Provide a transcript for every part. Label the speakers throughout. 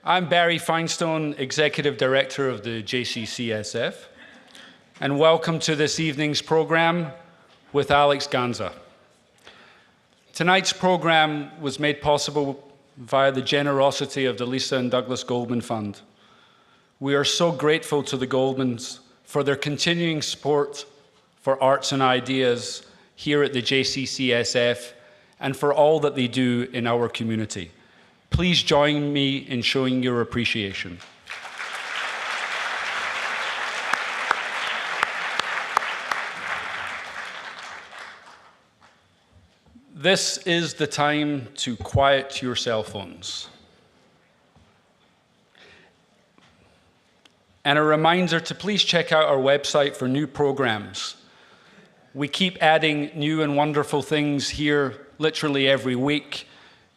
Speaker 1: I'm Barry Finestone, Executive Director of the JCCSF, and welcome to this evening's program with Alex Gansa. Tonight's program was made possible via the generosity of the Lisa and Douglas Goldman Fund. We are so grateful to the Goldmans for their continuing support for arts and ideas here at the JCCSF and for all that they do in our community. Please join me in showing your appreciation. This is the time to quiet your cell phones. And a reminder to please check out our website for new programs. We keep adding new and wonderful things here literally every week.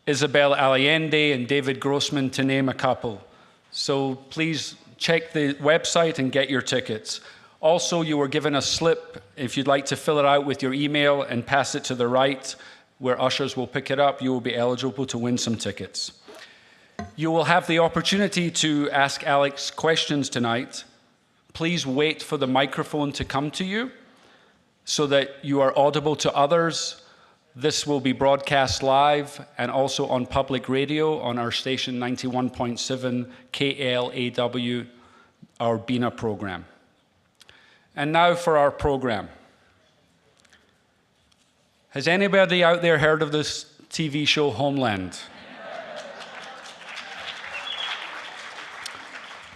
Speaker 1: Isabel Allende and David Grossman, to name a couple. So please check the website and get your tickets. Also, you were given a slip if you'd like to fill it out with your email and pass it to the right, where ushers will pick it up. You will be eligible to win some tickets. You will have the opportunity to ask Alex questions tonight. Please wait for the microphone to come to you so that you are audible to others. This will be broadcast live and also on public radio on our station 91.7 KLAW, our BINA program. And now for our program. Has anybody out there heard of this TV show Homeland?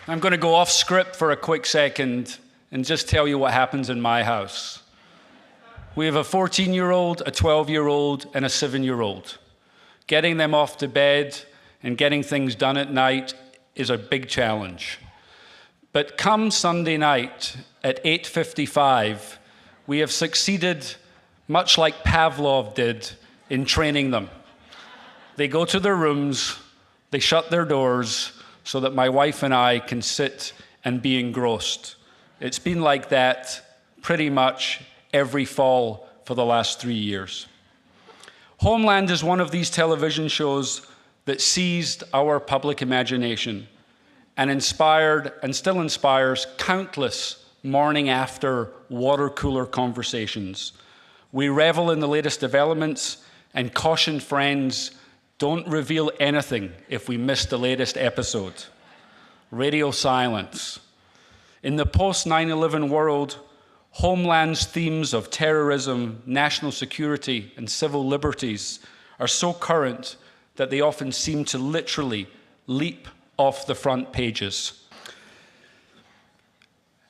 Speaker 1: I'm going to go off script for a quick second and just tell you what happens in my house. We have a 14-year-old, a 12-year-old, and a 7-year-old. Getting them off to bed and getting things done at night is a big challenge. But come Sunday night at 8:55, we have succeeded, much like Pavlov did, in training them. They go to their rooms, they shut their doors so that my wife and I can sit and be engrossed. It's been like that pretty much every fall for the last 3 years. Homeland is one of these television shows that seized our public imagination and inspired and still inspires countless morning after water cooler conversations. We revel in the latest developments and caution friends, don't reveal anything if we miss the latest episode. Radio silence. In the post-9/11 world, Homeland's themes of terrorism, national security, and civil liberties are so current that they often seem to literally leap off the front pages.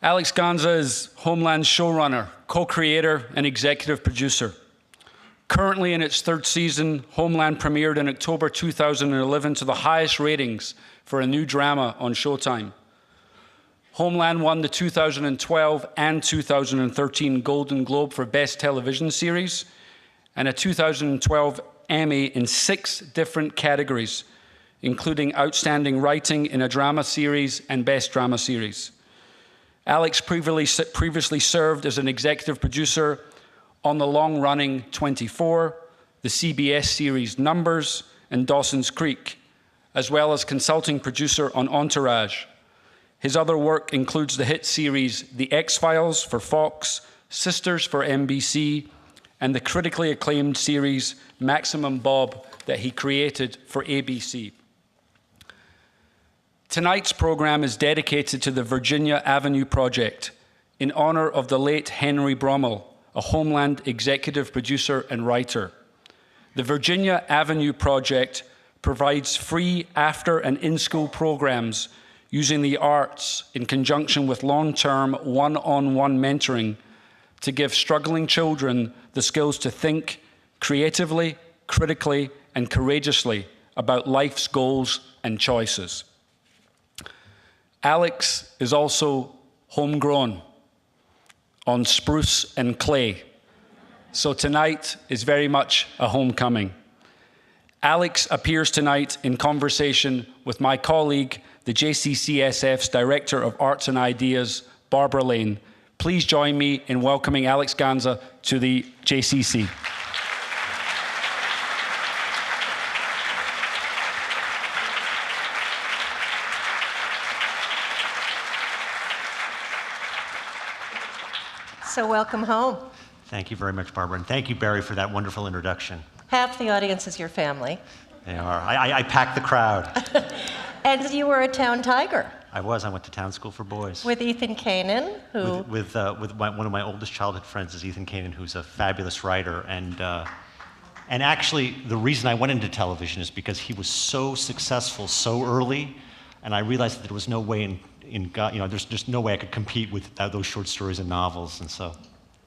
Speaker 1: Alex Gansa is Homeland's showrunner, co-creator, and executive producer. Currently in its third season, Homeland premiered in October 2011 to the highest ratings for a new drama on Showtime. Homeland won the 2012 and 2013 Golden Globe for Best Television Series and a 2012 Emmy in 6 different categories, including Outstanding Writing in a Drama Series and Best Drama Series. Alex previously served as an executive producer on the long-running 24, the CBS series Numbers, and Dawson's Creek, as well as consulting producer on Entourage. His other work includes the hit series The X-Files for Fox, Sisters for NBC, and the critically acclaimed series Maximum Bob that he created for ABC. Tonight's program is dedicated to the Virginia Avenue Project in honor of the late Henry Brommel, a Homeland executive producer and writer. The Virginia Avenue Project provides free after and in-school programs using the arts in conjunction with long-term one-on-one mentoring to give struggling children the skills to think creatively, critically, and courageously about life's goals and choices. Alex is also homegrown on spruce and clay, so tonight is very much a homecoming. Alex appears tonight in conversation with my colleague, the JCCSF's Director of Arts and Ideas, Barbara Lane. Please join me in welcoming Alex Gansa to the JCC.
Speaker 2: So welcome home.
Speaker 3: Thank you very much, Barbara, and thank you, Barry, for that wonderful introduction.
Speaker 2: Half the audience is your family.
Speaker 3: They are. I packed the crowd.
Speaker 2: And you were a town tiger.
Speaker 3: I was. I went to town school for boys.
Speaker 2: With Ethan Kanan, who...
Speaker 3: With one of my oldest childhood friends is Ethan Kanan, who's a fabulous writer. And actually, the reason I went into television is because he was so successful so early, and I realized that there was no way there's just no way I could compete with those short stories and novels, and so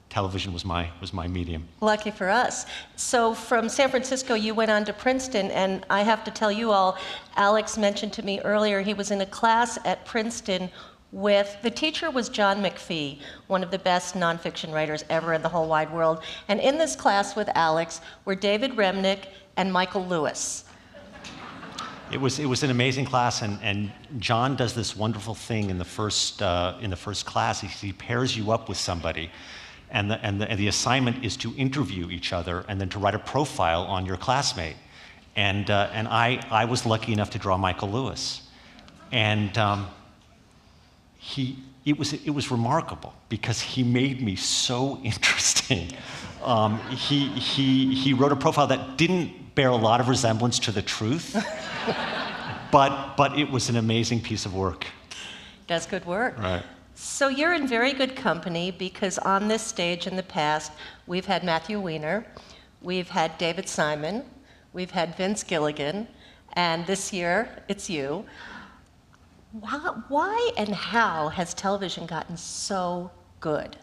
Speaker 3: television was my medium.
Speaker 2: Lucky for us. So from San Francisco, you went on to Princeton, and I have to tell you all, Alex mentioned to me earlier, he was in a class at Princeton the teacher was John McPhee, one of the best nonfiction writers ever in the whole wide world. And in this class with Alex were David Remnick and Michael Lewis.
Speaker 3: It was an amazing class, and John does this wonderful thing in the first class. He pairs you up with somebody, and the assignment is to interview each other and then to write a profile on your classmate. And I was lucky enough to draw Michael Lewis, and it was remarkable because he made me so interesting. He wrote a profile that didn't bear a lot of resemblance to the truth, but it was an amazing piece of work.
Speaker 2: That's good work.
Speaker 3: Right.
Speaker 2: So you're in very good company because on this stage in the past, we've had Matthew Weiner, we've had David Simon, we've had Vince Gilligan, and this year it's you. Why and how has television gotten so good?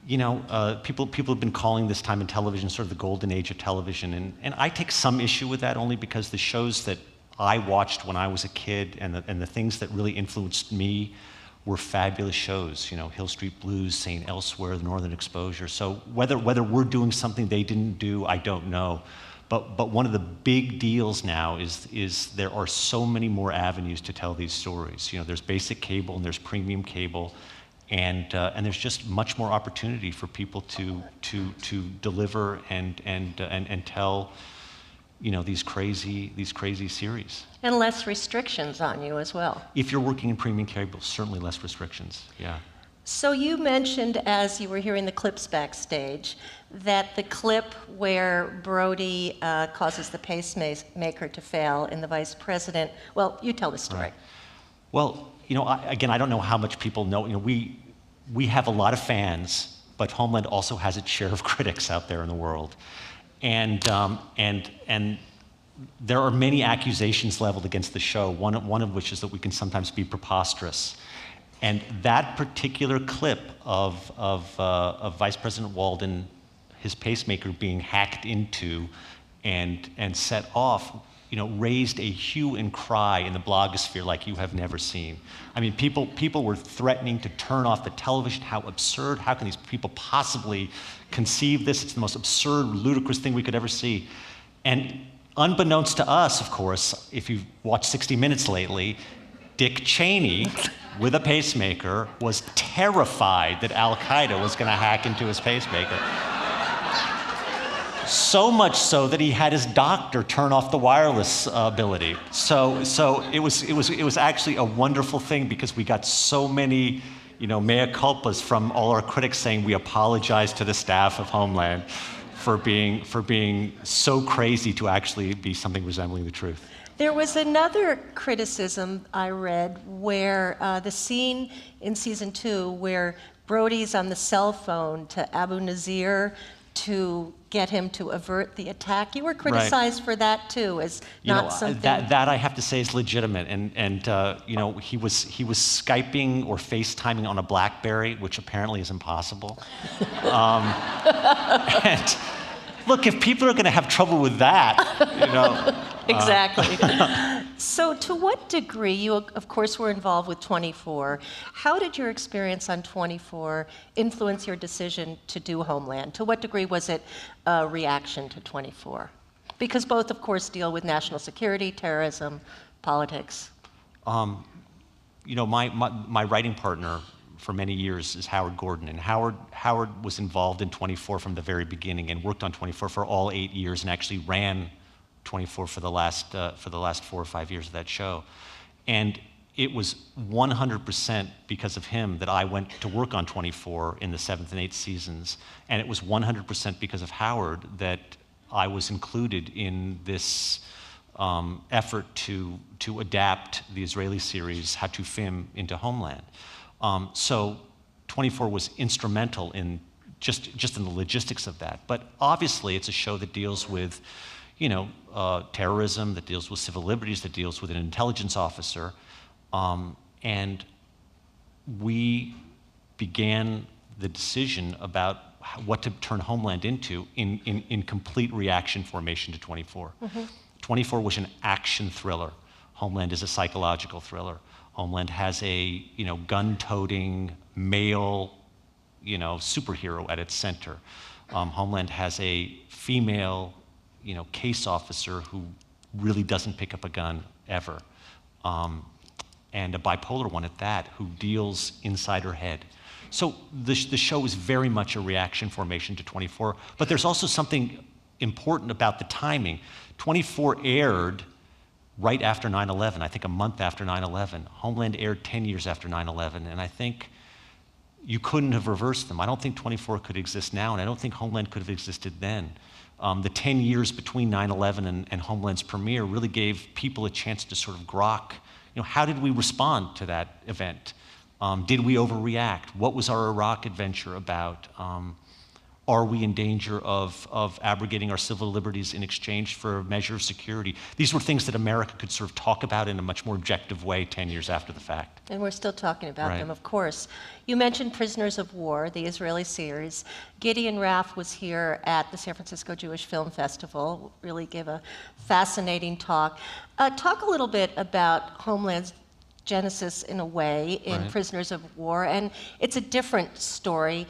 Speaker 3: You know, people have been calling this time in television sort of the golden age of television, and I take some issue with that only because the shows that I watched when I was a kid and the things that really influenced me were fabulous shows. You know, Hill Street Blues, St. Elsewhere, The Northern Exposure. So whether we're doing something they didn't do, I don't know. But one of the big deals now is there are so many more avenues to tell these stories. You know, there's basic cable and there's premium cable, and there's just much more opportunity for people to deliver and tell, you know, these crazy series.
Speaker 2: And less restrictions on you as well.
Speaker 3: If you're working in premium cable, certainly less restrictions. Yeah.
Speaker 2: So you mentioned, as you were hearing the clips backstage, that the clip where Brody causes the pacemaker to fail in the vice president, well, you tell the story.
Speaker 3: Right. Well, you know, I don't know how much people know. You know, we have a lot of fans, but Homeland also has its share of critics out there in the world. And there are many accusations leveled against the show, one of which is that we can sometimes be preposterous. And that particular clip of Vice President Walden, his pacemaker being hacked into and set off, you know, raised a hue and cry in the blogosphere like you have never seen. I mean, people were threatening to turn off the television. How absurd! How can these people possibly conceive this? It's the most absurd, ludicrous thing we could ever see. And unbeknownst to us, of course, if you've watched 60 Minutes lately, Dick Cheney, with a pacemaker, was terrified that Al-Qaeda was going to hack into his pacemaker. So much so that he had his doctor turn off the wireless ability. So it was actually a wonderful thing because we got so many, you know, mea culpas from all our critics saying we apologize to the staff of Homeland for being so crazy to actually be something resembling the truth.
Speaker 2: There was another criticism I read where the scene in season 2 where Brody's on the cell phone to Abu Nazir to get him to avert the attack. You were criticized for that too, as not something.
Speaker 3: That I have to say is legitimate, and you know, he was Skyping or FaceTiming on a BlackBerry, which apparently is impossible. And look, if people are going to have trouble with that, you know.
Speaker 2: Exactly. So to what degree, you of course were involved with 24, how did your experience on 24 influence your decision to do Homeland? To what degree was it a reaction to 24? Because both of course deal with national security, terrorism, politics.
Speaker 3: You know, my writing partner for many years is Howard Gordon, and Howard was involved in 24 from the very beginning and worked on 24 for all 8 years and actually ran 24 for the last 4 or 5 years of that show. And it was 100% because of him that I went to work on 24 in the 7th and 8th seasons, and it was 100% because of Howard that I was included in this effort to adapt the Israeli series Hatufim into Homeland. So 24 was instrumental in just in the logistics of that. But obviously, it's a show that deals with, terrorism, that deals with civil liberties, that deals with an intelligence officer. And we began the decision about what to turn Homeland into in complete reaction formation to 24. 24 was an action thriller. Homeland is a psychological thriller. Homeland has a gun-toting male superhero at its center. Homeland has a female case officer who really doesn't pick up a gun ever. And a bipolar one at that, who deals inside her head. So the show is very much a reaction formation to 24, but there's also something important about the timing. 24 aired right after 9/11, I think a month after 9/11. Homeland aired 10 years after 9/11, and I think you couldn't have reversed them. I don't think 24 could exist now, and I don't think Homeland could have existed then. The 10 years between 9/11 and Homeland's premiere really gave people a chance to sort of grok, how did we respond to that event? Did we overreact? What was our Iraq adventure about? Are we in danger of abrogating our civil liberties in exchange for a measure of security? These were things that America could sort of talk about in a much more objective way 10 years after the fact.
Speaker 2: And we're still talking about
Speaker 3: Right.
Speaker 2: them, of course. You mentioned Prisoners of War, the Israeli series. Gideon Raff was here at the San Francisco Jewish Film Festival, really gave a fascinating talk. Talk a little bit about Homeland's genesis in a way in
Speaker 3: Right.
Speaker 2: Prisoners of War, and it's a different story.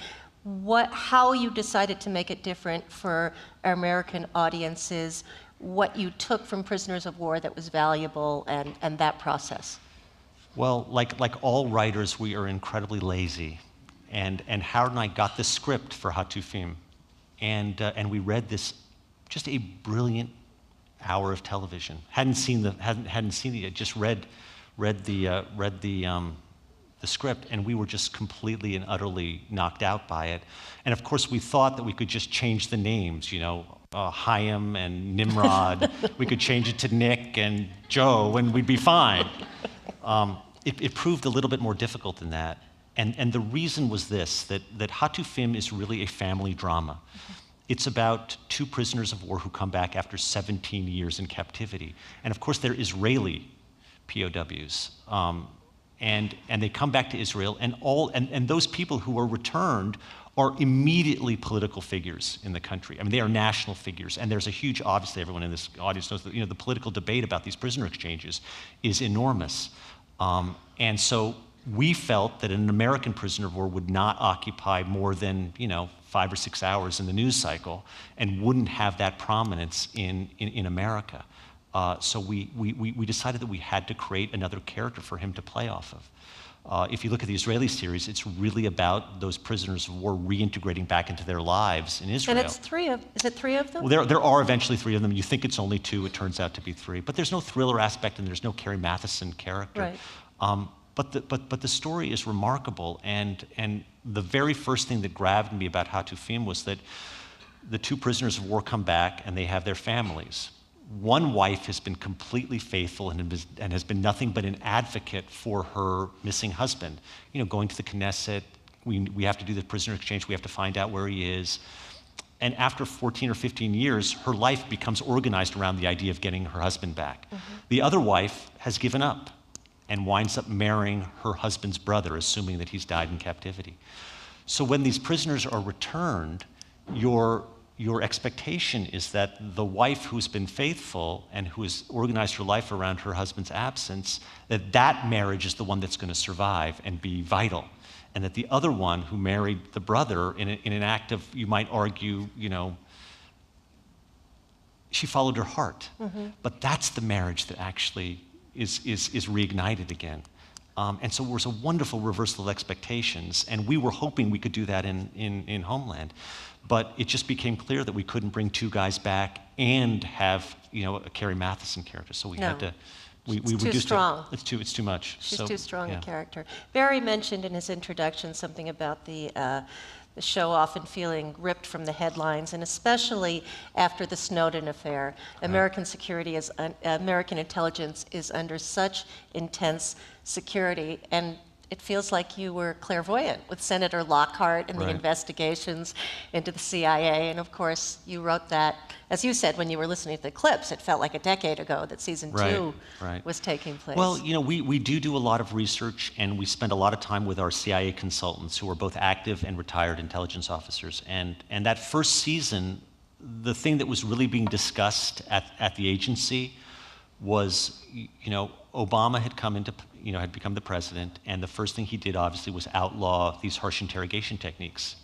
Speaker 2: How you decided to make it different for American audiences, what you took from Prisoners of War that was valuable, and that process.
Speaker 3: Well, like all writers, we are incredibly lazy. And Howard and I got the script for Hatufim, and we read this, just a brilliant hour of television. Hadn't seen it yet, just read the script, and we were just completely and utterly knocked out by it. And of course, we thought that we could just change the names, Chaim and Nimrod. We could change it to Nick and Joe, and we'd be fine. It proved a little bit more difficult than that. And the reason was this, that Hatufim is really a family drama. It's about two prisoners of war who come back after 17 years in captivity. And of course, they're Israeli POWs. And they come back to Israel, and those people who are returned are immediately political figures in the country. I mean, they are national figures, and there's a huge, obviously everyone in this audience knows that the political debate about these prisoner exchanges is enormous. And so we felt that an American prisoner of war would not occupy more than 5 or 6 hours in the news cycle, and wouldn't have that prominence in America. So we decided that we had to create another character for him to play off of. If you look at the Israeli series, it's really about those prisoners of war reintegrating back into their lives in Israel.
Speaker 2: And it's is it three of them?
Speaker 3: Well, there are eventually 3 of them. You think it's only 2, it turns out to be 3. But there's no thriller aspect, and there's no Carrie Matheson character.
Speaker 2: Right.
Speaker 3: But the story is remarkable, and the very first thing that grabbed me about Hatufim was that the 2 prisoners of war come back, and they have their families. One wife has been completely faithful and has been nothing but an advocate for her missing husband. Going to the Knesset, we have to do the prisoner exchange, we have to find out where he is. And after 14 or 15 years, her life becomes organized around the idea of getting her husband back. Mm-hmm. The other wife has given up and winds up marrying her husband's brother, assuming that he's died in captivity. So when these prisoners are returned, your expectation is that the wife who's been faithful and who has organized her life around her husband's absence, that marriage is the one that's going to survive and be vital. And that the other one who married the brother in an act of, you might argue, she followed her heart. Mm-hmm. But that's the marriage that actually is reignited again. And so it was a wonderful reversal of expectations, and we were hoping we could do that in Homeland. But it just became clear that we couldn't bring 2 guys back and have a Carrie Matheson character, so we had to We
Speaker 2: It's too
Speaker 3: reduced
Speaker 2: strong.
Speaker 3: It's too much.
Speaker 2: She's
Speaker 3: So,
Speaker 2: too strong
Speaker 3: yeah.
Speaker 2: a character. Barry mentioned in his introduction something about the show often feeling ripped from the headlines, and especially after the Snowden affair. American American intelligence is under such intense security, and it feels like you were clairvoyant with Senator Lockhart and the
Speaker 3: Right.
Speaker 2: investigations into the CIA. And of course, you wrote that, as you said, when you were listening to the clips, it felt like a decade ago that season two
Speaker 3: Right.
Speaker 2: was taking place.
Speaker 3: Well, we do a lot of research, and we spend a lot of time with our CIA consultants who are both active and retired intelligence officers. And that first season, the thing that was really being discussed at the agency was, Obama had come into, had become the president, and the first thing he did, obviously, was outlaw these harsh interrogation techniques.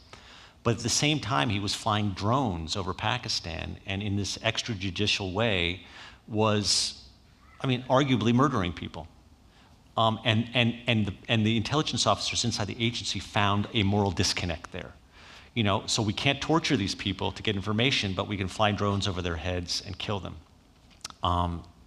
Speaker 3: But at the same time, he was flying drones over Pakistan, and in this extrajudicial way was, arguably murdering people. And the intelligence officers inside the agency found a moral disconnect there. So we can't torture these people to get information, but we can fly drones over their heads and kill them.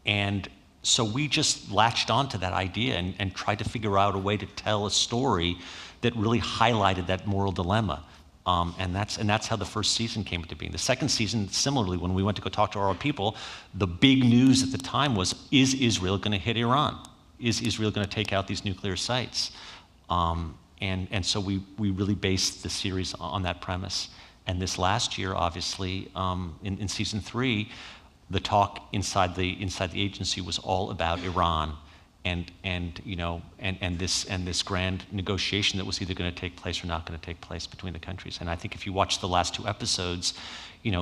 Speaker 3: And so we just latched onto that idea and tried to figure out a way to tell a story that really highlighted that moral dilemma. And that's how the first season came into being. The second season, similarly, when we went to go talk to our people, the big news at the time was, is Israel going to hit Iran? Is Israel going to take out these nuclear sites? And so we really based the series on that premise. And this last year, obviously, in season 3, the talk inside the agency was all about Iran, and this grand negotiation that was either going to take place or not going to take place between the countries. And I think if you watch the last 2 episodes,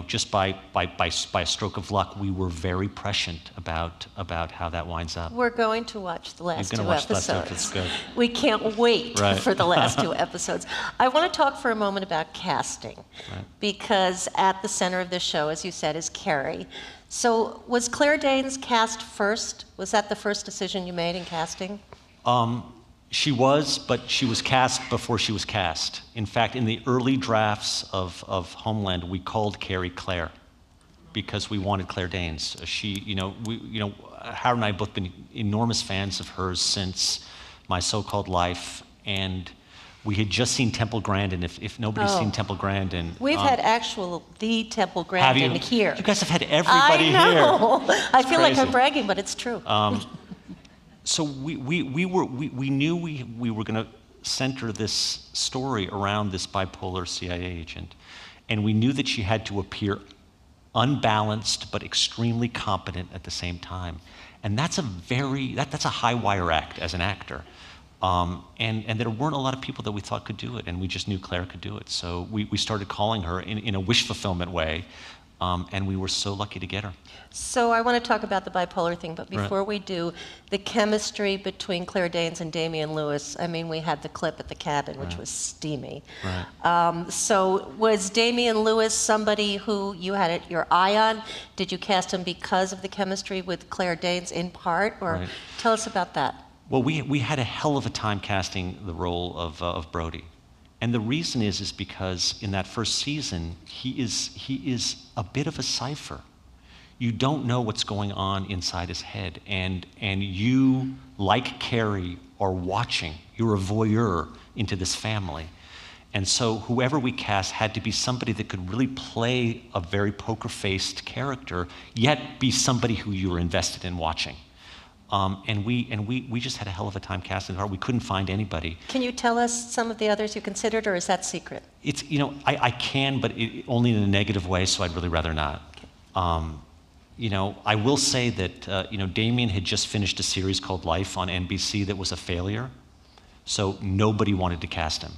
Speaker 3: just by a stroke of luck, we were very prescient about how that winds up.
Speaker 2: We're going to watch the last 2
Speaker 3: episodes.
Speaker 2: episodes.
Speaker 3: Good.
Speaker 2: We can't wait
Speaker 3: Right.
Speaker 2: for the last 2 episodes. I want to talk for a moment about casting, because at the center of this show, as you said, is Carrie. So was Claire Danes cast first? Was that the first decision you made in casting?
Speaker 3: She was, but she was cast before she was cast. In fact, in the early drafts of Homeland, we called Carrie Claire because we wanted Claire Danes. Howard and I have both been enormous fans of hers since My So-Called Life, and we had just seen Temple Grandin. If nobody's seen Temple Grandin,
Speaker 2: We've had the Temple Grandin here.
Speaker 3: You guys have had everybody here.
Speaker 2: I know. I feel like
Speaker 3: crazy.
Speaker 2: I'm bragging, but it's true.
Speaker 3: So we knew we were going to center this story around this bipolar CIA agent, and we knew that she had to appear unbalanced but extremely competent at the same time, and that's a high wire act as an actor. And there weren't a lot of people that we thought could do it, and we just knew Claire could do it. So we started calling her in a wish fulfillment way, and we were so lucky to get her.
Speaker 2: So I want to talk about the bipolar thing, but before we do, the chemistry between Claire Danes and Damian Lewis, we had the clip at the cabin, which was steamy.
Speaker 3: Right.
Speaker 2: So was Damian Lewis somebody who you had your eye on? Did you cast him because of the chemistry with Claire Danes in part? Or tell us about that.
Speaker 3: Well, we had a hell of a time casting the role of Brody. And the reason is because in that first season, he is a bit of a cipher. You don't know what's going on inside his head. And you, like Carrie, are watching. You're a voyeur into this family. And so whoever we cast had to be somebody that could really play a very poker-faced character, yet be somebody who you were invested in watching. And we just had a hell of a time casting her. We couldn't find anybody.
Speaker 2: Can you tell us some of the others you considered, or is that secret?
Speaker 3: It's, I can, but only in a negative way, so I'd really rather not. I will say that, Damien had just finished a series called Life on NBC that was a failure, so nobody wanted to cast him.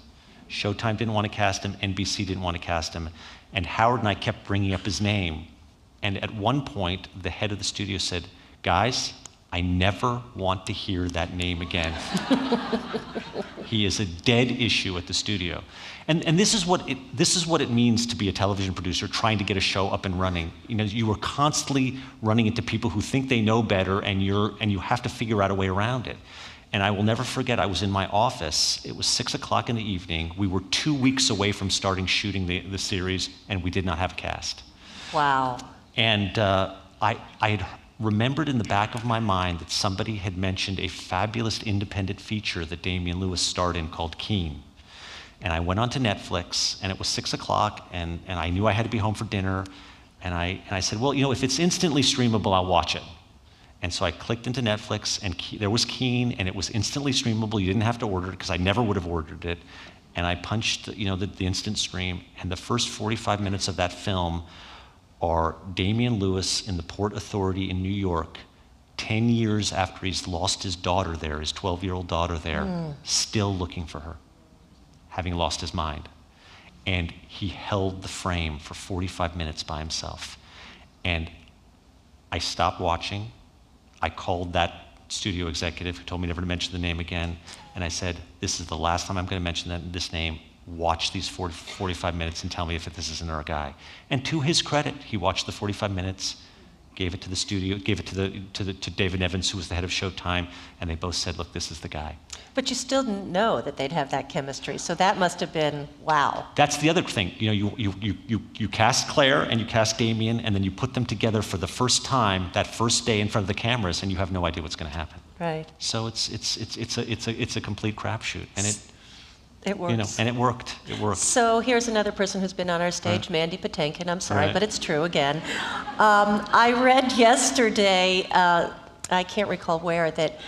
Speaker 3: Showtime didn't want to cast him, NBC didn't want to cast him, and Howard and I kept bringing up his name. And at one point, the head of the studio said, "Guys, I never want to hear that name again." He is a dead issue at the studio. And this is what it means to be a television producer trying to get a show up and running. You are constantly running into people who think they know better, and you have to figure out a way around it. And I will never forget, I was in my office. It was 6 o'clock in the evening. We were 2 weeks away from starting shooting the series, and we did not have a cast.
Speaker 2: Wow.
Speaker 3: And I remembered in the back of my mind that somebody had mentioned a fabulous independent feature that Damian Lewis starred in called Keen. And I went onto Netflix, and it was 6 o'clock, and I knew I had to be home for dinner, and I said, well, if it's instantly streamable, I'll watch it. And so I clicked into Netflix, and there was Keen, and it was instantly streamable. You didn't have to order it, because I never would have ordered it. And I punched, the instant stream, and the first 45 minutes of that film are Damian Lewis in the Port Authority in New York, 10 years after he's lost his daughter there, his 12-year-old daughter there, still looking for her, having lost his mind. And he held the frame for 45 minutes by himself. And I stopped watching. I called that studio executive who told me never to mention the name again, and I said, this is the last time I'm going to mention this name. Watch these 45 minutes and tell me if this isn't our guy. And to his credit, he watched the 45 minutes, gave it to the studio, gave it to David Evans, who was the head of Showtime, and they both said, look, this is the guy.
Speaker 2: But you still didn't know that they'd have that chemistry, so that must have been wow.
Speaker 3: That's the other thing. You cast Claire and you cast Damien, and then you put them together for the first time that first day in front of the cameras, and you have no idea what's going to happen.
Speaker 2: Right.
Speaker 3: So it's a complete crapshoot, and
Speaker 2: it works.
Speaker 3: And it worked. It worked.
Speaker 2: So here's another person who's been on our stage,
Speaker 3: Right.
Speaker 2: Mandy Patinkin. I'm sorry,
Speaker 3: Right.
Speaker 2: but it's true again. I read yesterday, I can't recall where, that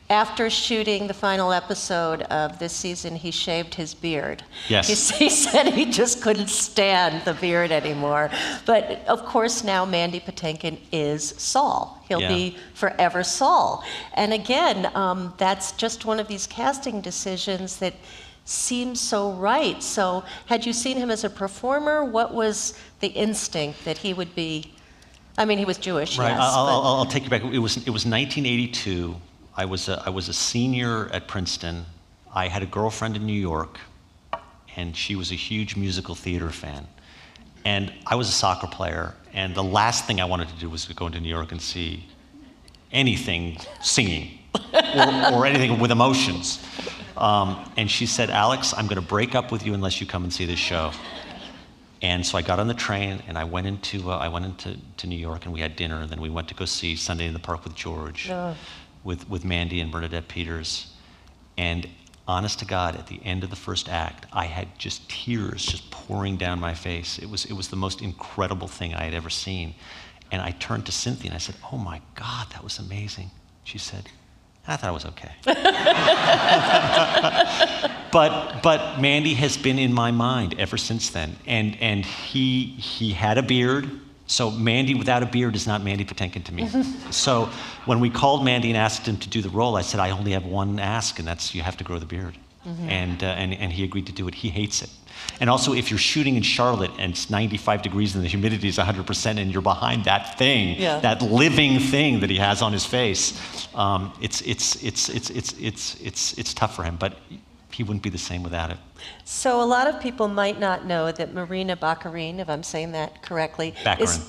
Speaker 2: after shooting the final episode of this season, he shaved his beard.
Speaker 3: Yes.
Speaker 2: He said he just couldn't stand the beard anymore. But of course now Mandy Patinkin is Saul. He'll be forever Saul. And again, that's just one of these casting decisions that seems so right. So had you seen him as a performer, what was the instinct that he would be? I mean, he was Jewish,
Speaker 3: Right.
Speaker 2: yes.
Speaker 3: I'll take you back. It was 1982. I was a senior at Princeton. I had a girlfriend in New York, and she was a huge musical theater fan. And I was a soccer player, and the last thing I wanted to do was to go into New York and see anything singing or anything with emotions. And she said, Alex, I'm going to break up with you unless you come and see this show. And so I got on the train, and I went into New York, and we had dinner, and then we went to go see Sunday in the Park with George. With Mandy and Bernadette Peters. And honest to God, at the end of the first act, I had just tears just pouring down my face. It was the most incredible thing I had ever seen. And I turned to Cynthia and I said, oh my God, that was amazing. She said, I thought it was okay. But Mandy has been in my mind ever since then. And he had a beard. So Mandy without a beard is not Mandy Patinkin to me. So when we called Mandy and asked him to do the role, I said, I only have one ask, and that's you have to grow the beard. And he agreed to do it. He hates it. And also, if you're shooting in Charlotte and it's 95 degrees and the humidity is 100%, and you're behind that thing, that living thing that he has on his face, it's tough for him. But he wouldn't be the same without it.
Speaker 2: So a lot of people might not know that Marina Baccarin, if I'm saying that correctly, is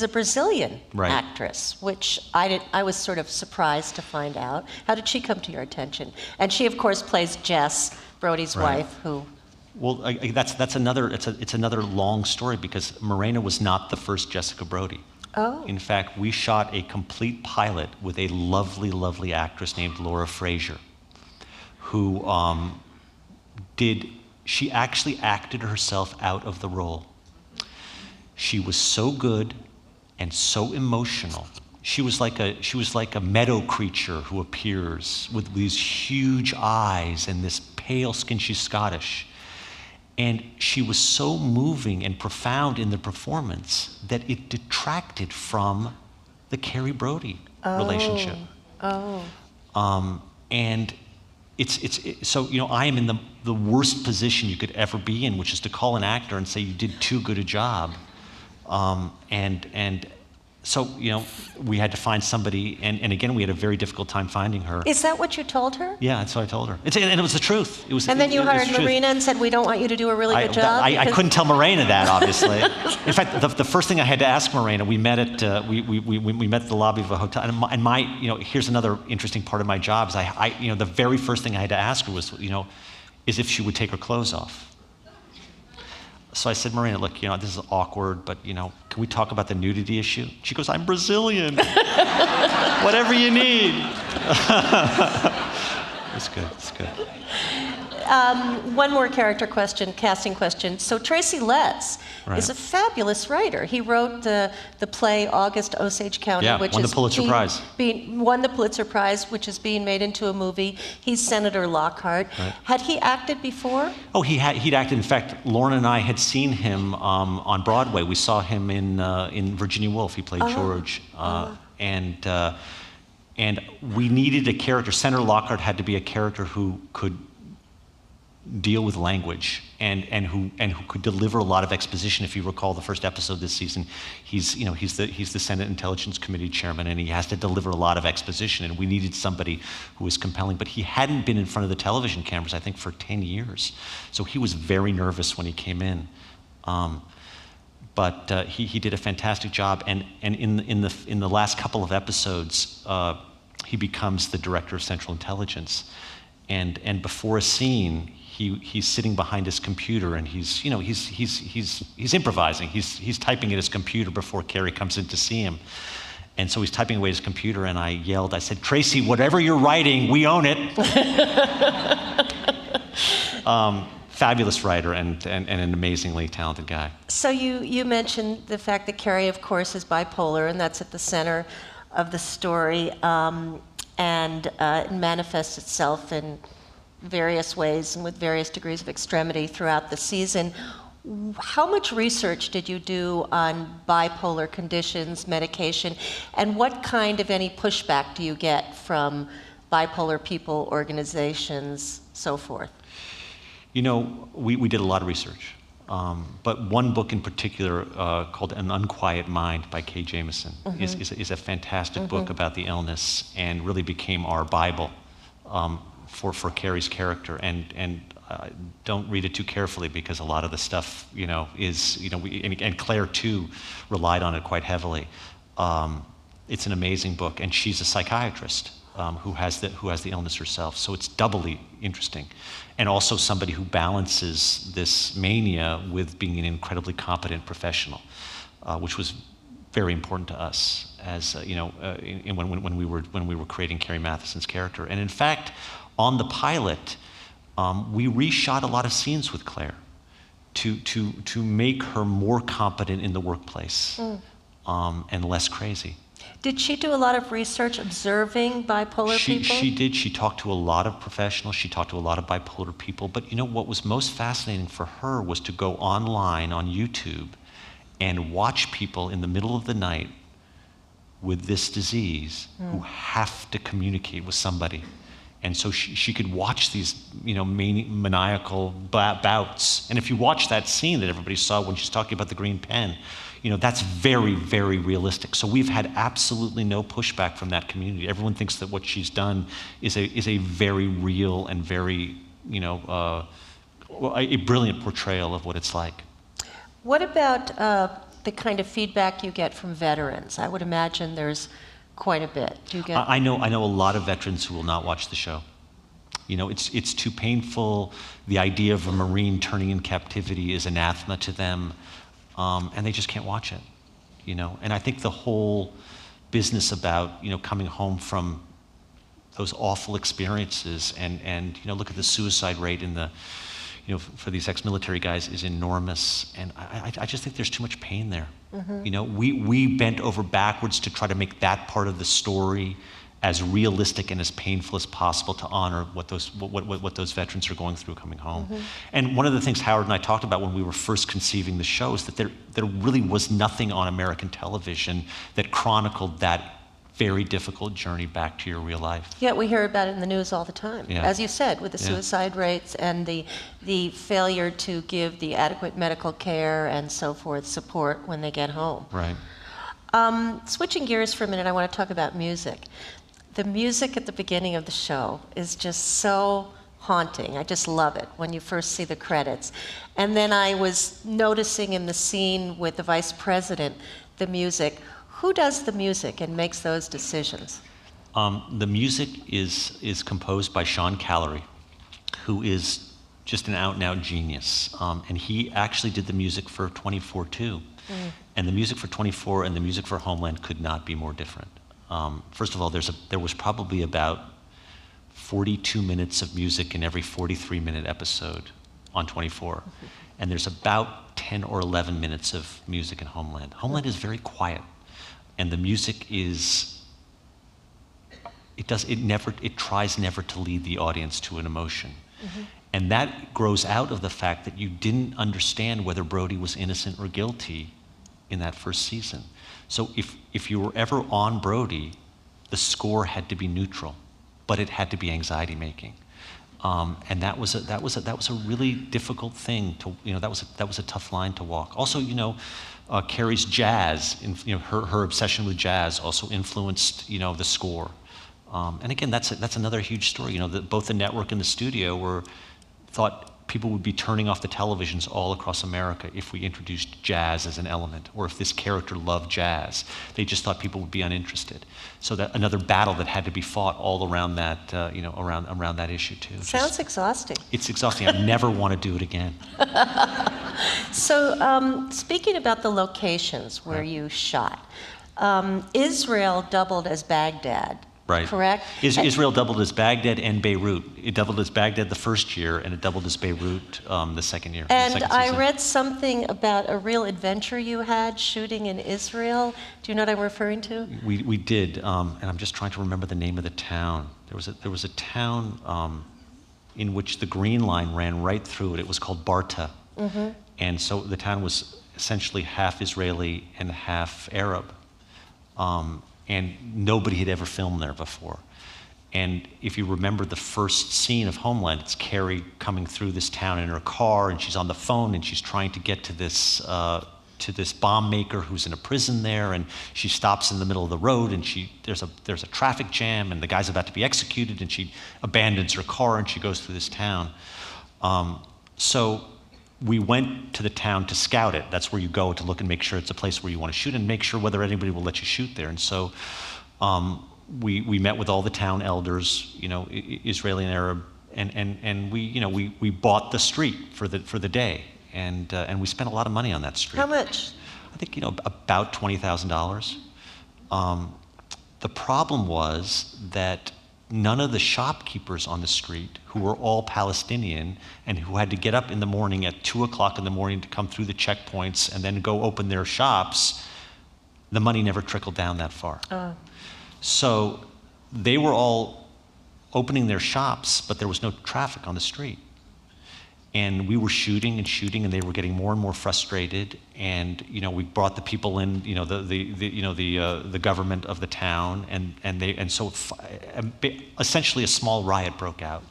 Speaker 2: a Brazilian actress, which I was sort of surprised to find out. How did she come to your attention? And she, of course, plays Jess, Brody's wife, who...
Speaker 3: Well, that's another long story, because Morena was not the first Jessica Brody.
Speaker 2: Oh.
Speaker 3: In fact, we shot a complete pilot with a lovely, lovely actress named Laura Frazier, who she actually acted herself out of the role. She was so good and so emotional. She was like a meadow creature who appears with these huge eyes and this pale skin. She's Scottish. And she was so moving and profound in the performance that it detracted from the Carrie Brody relationship. And so I am in the worst position you could ever be in, which is to call an actor and say you did too good a job. So we had to find somebody, and again we had a very difficult time finding her.
Speaker 2: Is that what you told her?
Speaker 3: Yeah, that's what I told her. And it was the truth.
Speaker 2: And then you hired Marina and said, we don't want you to do a really good job?
Speaker 3: I couldn't tell Morena that, obviously. In fact, the first thing I had to ask Morena, we met at the lobby of a hotel, and my here's another interesting part of my job is the very first thing I had to ask her was is if she would take her clothes off. So I said, Marina, look, this is awkward, but, can we talk about the nudity issue? She goes, I'm Brazilian. Whatever you need. It's good, it's good.
Speaker 2: One more character question, casting question. So Tracy Letts is a fabulous writer. He wrote the play August Osage County, which
Speaker 3: won the Pulitzer Prize.
Speaker 2: Won the Pulitzer Prize, which is being made into a movie. He's Senator Lockhart. Right. Had he acted before?
Speaker 3: Oh, he'd acted. In fact, Lauren and I had seen him on Broadway. We saw him in Virginia Woolf. He played George. And we needed a character. Senator Lockhart had to be a character who could deal with language and who could deliver a lot of exposition. If you recall the first episode this season, he's the Senate Intelligence Committee chairman, and he has to deliver a lot of exposition, and we needed somebody who was compelling. But he hadn't been in front of the television cameras, I think, for 10 years. So he was very nervous when he came in. But he did a fantastic job, and in the last couple of episodes, he becomes the director of Central Intelligence, and before a scene, he's sitting behind his computer, and he's improvising. He's typing at his computer before Carrie comes in to see him, and so he's typing away at his computer, and I said, Tracy, whatever you're writing, we own it. Fabulous writer and an amazingly talented guy.
Speaker 2: So you mentioned the fact that Carrie, of course, is bipolar, and that's at the center of the story, and it manifests itself in various ways and with various degrees of extremity throughout the season. How much research did you do on bipolar conditions, medication, and what kind of any pushback do you get from bipolar people, organizations, so forth?
Speaker 3: We did a lot of research, but one book in particular called An Unquiet Mind by Kay Jamison is a fantastic book about the illness, and really became our Bible for Carrie's character. And don't read it too carefully, because a lot of the stuff, and Claire too relied on it quite heavily. It's an amazing book, and she's a psychiatrist who has the illness herself, so it's doubly interesting. And also somebody who balances this mania with being an incredibly competent professional, which was very important to us as when we were creating Carrie Matheson's character. And in fact, on the pilot, we reshot a lot of scenes with Claire to make her more competent in the workplace and less crazy.
Speaker 2: Did she do a lot of research observing bipolar people?
Speaker 3: She did. She talked to a lot of professionals. She talked to a lot of bipolar people. But what was most fascinating for her was to go online on YouTube and watch people in the middle of the night with this disease who have to communicate with somebody. And so she could watch these, maniacal bouts. And if you watch that scene that everybody saw when she's talking about the green pen, that's very, very realistic. So we've had absolutely no pushback from that community. Everyone thinks that what she's done is a very real and very, a brilliant portrayal of what it's like.
Speaker 2: What about the kind of feedback you get from veterans? I would imagine there's quite a bit. Do you get?
Speaker 3: I know a lot of veterans who will not watch the show. It's too painful. The idea of a Marine turning in captivity is anathema to them. And they just can't watch it, And I think the whole business about, coming home from those awful experiences and look at the suicide rate in the, for these ex-military guys is enormous. And I just think there's too much pain there. We bent over backwards to try to make that part of the story as realistic and as painful as possible to honor what those veterans are going through coming home. And one of the things Howard and I talked about when we were first conceiving the show is that there really was nothing on American television that chronicled that very difficult journey back to your real life.
Speaker 2: Yeah, we hear about it in the news all the time, as you said, with the suicide rates and the failure to give the adequate medical care and so forth, support when they get home.
Speaker 3: Right.
Speaker 2: Switching gears for a minute, I want to talk about music. The music at the beginning of the show is just so haunting. I just love it when you first see the credits. And then I was noticing in the scene with the vice president, the music. Who does the music and makes those decisions?
Speaker 3: The music is composed by Sean Callery, who is just an out-and-out genius. And he actually did the music for 24 too. And the music for 24 and the music for Homeland could not be more different. First of all, there was probably about 42 minutes of music in every 43-minute episode on 24. And there's about 10 or 11 minutes of music in Homeland. Homeland is very quiet. And the music is, it tries never to lead the audience to an emotion. And that grows out of the fact that you didn't understand whether Brody was innocent or guilty in that first season. So if you were ever on Brody, the score had to be neutral, but it had to be anxiety making. And that was a really difficult thing to, that was a tough line to walk. Also, Carrie's jazz, her obsession with jazz also influenced, the score. And again, that's another huge story. Both the network and the studio thought people would be turning off the televisions all across America if we introduced jazz as an element, or if this character loved jazz. They just thought people would be uninterested. So that another battle that had to be fought all around that, around that issue too.
Speaker 2: Sounds exhausting.
Speaker 3: It's exhausting. I never want to do it again.
Speaker 2: So speaking about the locations where you shot, Israel doubled as Baghdad.
Speaker 3: Right.
Speaker 2: Correct?
Speaker 3: Israel doubled as Baghdad and Beirut. It doubled as Baghdad the first year, and it doubled as Beirut the second year.
Speaker 2: And I read something about a real adventure you had shooting in Israel. Do you know what I'm referring to?
Speaker 3: We did, and I'm just trying to remember the name of the town. There was a town in which the Green Line ran right through it. It was called Barta. And so the town was essentially half Israeli and half Arab. And nobody had ever filmed there before. And if you remember the first scene of Homeland, it's Carrie coming through this town in her car, and she's on the phone, and she's trying to get to this bomb maker who's in a prison there, and she stops in the middle of the road, and there's a traffic jam, and the guy's about to be executed, and she abandons her car, and she goes through this town. So we went to the town to scout it. That's where you go to look and make sure it's a place where you want to shoot and make sure whether anybody will let you shoot there. And so we met with all the town elders, Israeli and Arab, and we bought the street for the day, and we spent a lot of money on that street.
Speaker 2: How much?
Speaker 3: I think about $20,000. The problem was that none of the shopkeepers on the street, who were all Palestinian and who had to get up in the morning at 2 o'clock in the morning to come through the checkpoints and then go open their shops, the money never trickled down that far. So they were all opening their shops, but there was no traffic on the street. And we were shooting, and they were getting more and more frustrated. And we brought the people in, the government of the town, and so essentially a small riot broke out.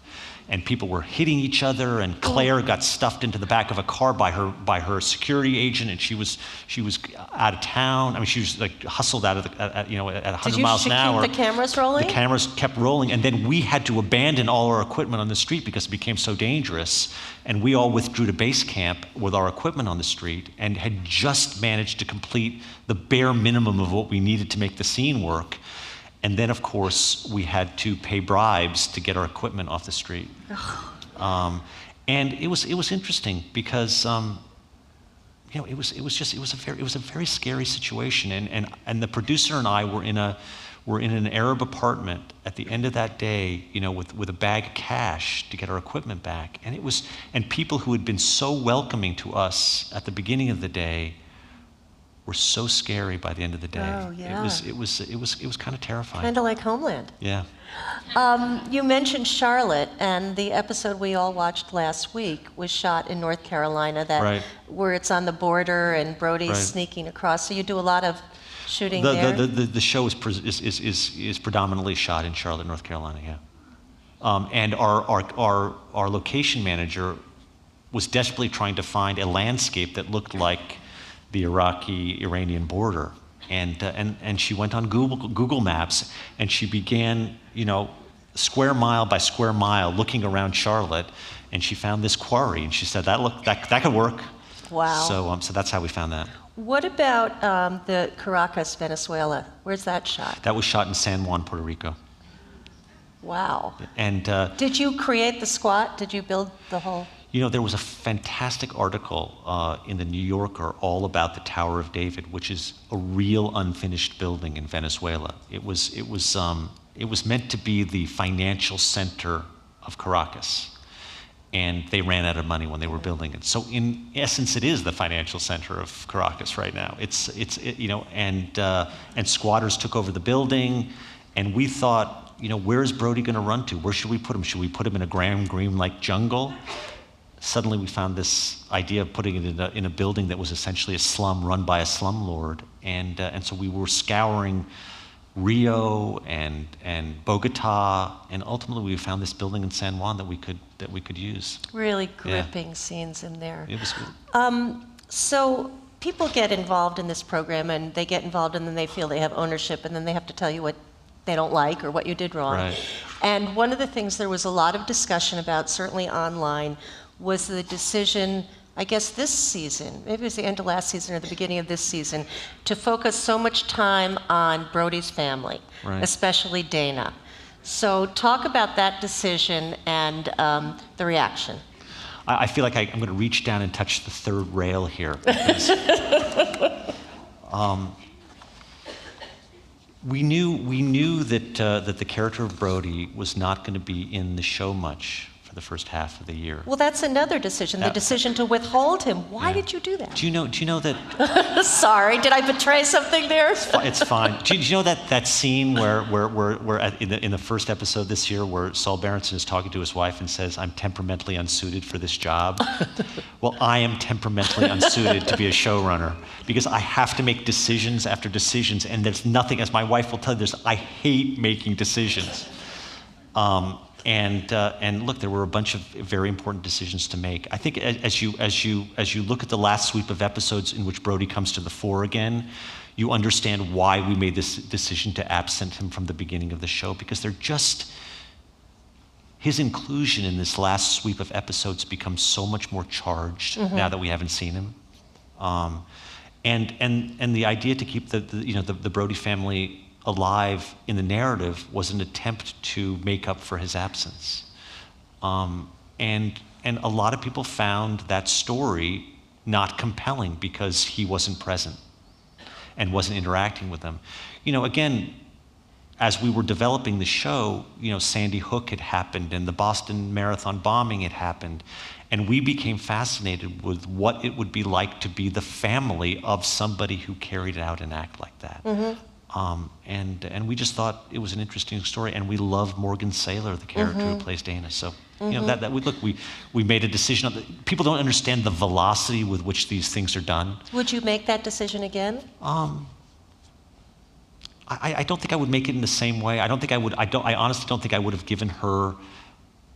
Speaker 3: And people were hitting each other, and Claire got stuffed into the back of a car by her security agent, and she was out of town. I mean, she was like hustled out of at 100 miles an hour.
Speaker 2: Did you keep the cameras rolling?
Speaker 3: The cameras kept rolling, and then we had to abandon all our equipment on the street because it became so dangerous. And we all withdrew to base camp with our equipment on the street, and had just managed to complete the bare minimum of what we needed to make the scene work. And then, of course, we had to pay bribes to get our equipment off the street. And it was interesting because it was a very scary situation. And the producer and I were in an Arab apartment at the end of that day, with a bag of cash to get our equipment back. And people who had been so welcoming to us at the beginning of the day were so scary by the end of the day.
Speaker 2: Oh, yeah.
Speaker 3: It was kind of terrifying.
Speaker 2: Kind of like Homeland.
Speaker 3: Yeah.
Speaker 2: You mentioned Charlotte, and the episode we all watched last week was shot in North Carolina, where it's on the border and Brody's sneaking across. So you do a lot of shooting there.
Speaker 3: The show is predominantly shot in Charlotte, North Carolina. Yeah. And our location manager was desperately trying to find a landscape that looked like the Iraqi-Iranian border, and she went on Google Maps, and she began, square mile by square mile, looking around Charlotte, and she found this quarry, and she said that could work.
Speaker 2: Wow.
Speaker 3: So that's how we found that.
Speaker 2: What about the Caracas, Venezuela? Where's that shot?
Speaker 3: That was shot in San Juan, Puerto Rico.
Speaker 2: Wow.
Speaker 3: And
Speaker 2: did you create the squat? Did you build the whole?
Speaker 3: You know, there was a fantastic article in the New Yorker all about the Tower of David, which is a real unfinished building in Venezuela. It was meant to be the financial center of Caracas, and they ran out of money when they were building it. So in essence, it is the financial center of Caracas right now. And squatters took over the building, and we thought, you know, where is Brody going to run to? Where should we put him? Should we put him in a Graham Greene-like jungle? Suddenly we found this idea of putting it in a building that was essentially a slum run by a slumlord, and so we were scouring Rio and Bogota, and ultimately we found this building in San Juan that we could use.
Speaker 2: Really gripping scenes in there.
Speaker 3: It was good.
Speaker 2: So people get involved in this program, and they get involved, and then they feel they have ownership, and then they have to tell you what they don't like or what you did wrong.
Speaker 3: Right.
Speaker 2: And one of the things there was a lot of discussion about, certainly online, was the decision, I guess this season, maybe it was the end of last season or the beginning of this season, to focus so much time on Brody's family,
Speaker 3: Right.
Speaker 2: especially Dana. So talk about that decision and the reaction.
Speaker 3: I feel like I'm going to reach down and touch the third rail here. Because, we knew that the character of Brody was not going to be in the show much for the first half of the year.
Speaker 2: Well, that's another decision, the decision to withhold him. Why did you do that?
Speaker 3: Do you know that?
Speaker 2: Sorry, did I betray something there?
Speaker 3: It's fine. Do you know that scene where in the first episode this year where Saul Berenson is talking to his wife and says, "I'm temperamentally unsuited for this job"? Well, I am temperamentally unsuited to be a showrunner because I have to make decisions after decisions, and there's nothing, as my wife will tell you, I hate making decisions. And look, there were a bunch of very important decisions to make. I think as you look at the last sweep of episodes in which Brody comes to the fore again, you understand why we made this decision to absent him from the beginning of the show, because his inclusion in this last sweep of episodes becomes so much more charged now that we haven't seen him. And the idea to keep the Brody family alive in the narrative was an attempt to make up for his absence. And a lot of people found that story not compelling because he wasn't present and wasn't interacting with them. You know, again, as we were developing the show, you know, Sandy Hook had happened and the Boston Marathon bombing had happened, and we became fascinated with what it would be like to be the family of somebody who carried out an act like that. And we just thought it was an interesting story, and we love Morgan Saylor, the character who plays Dana. So you know we made a decision. People don't understand the velocity with which these things are done.
Speaker 2: Would you make that decision again?
Speaker 3: I don't think I would make it in the same way. I honestly don't think I would have given her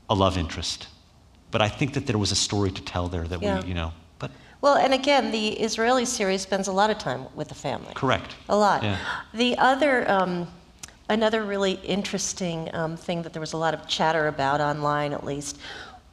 Speaker 3: a love interest. But I think that there was a story to tell there that we, you know. But
Speaker 2: well, and again, the Israeli series spends a lot of time with the family.
Speaker 3: Correct.
Speaker 2: A lot.
Speaker 3: Yeah.
Speaker 2: The other, another really interesting thing that there was a lot of chatter about online, at least,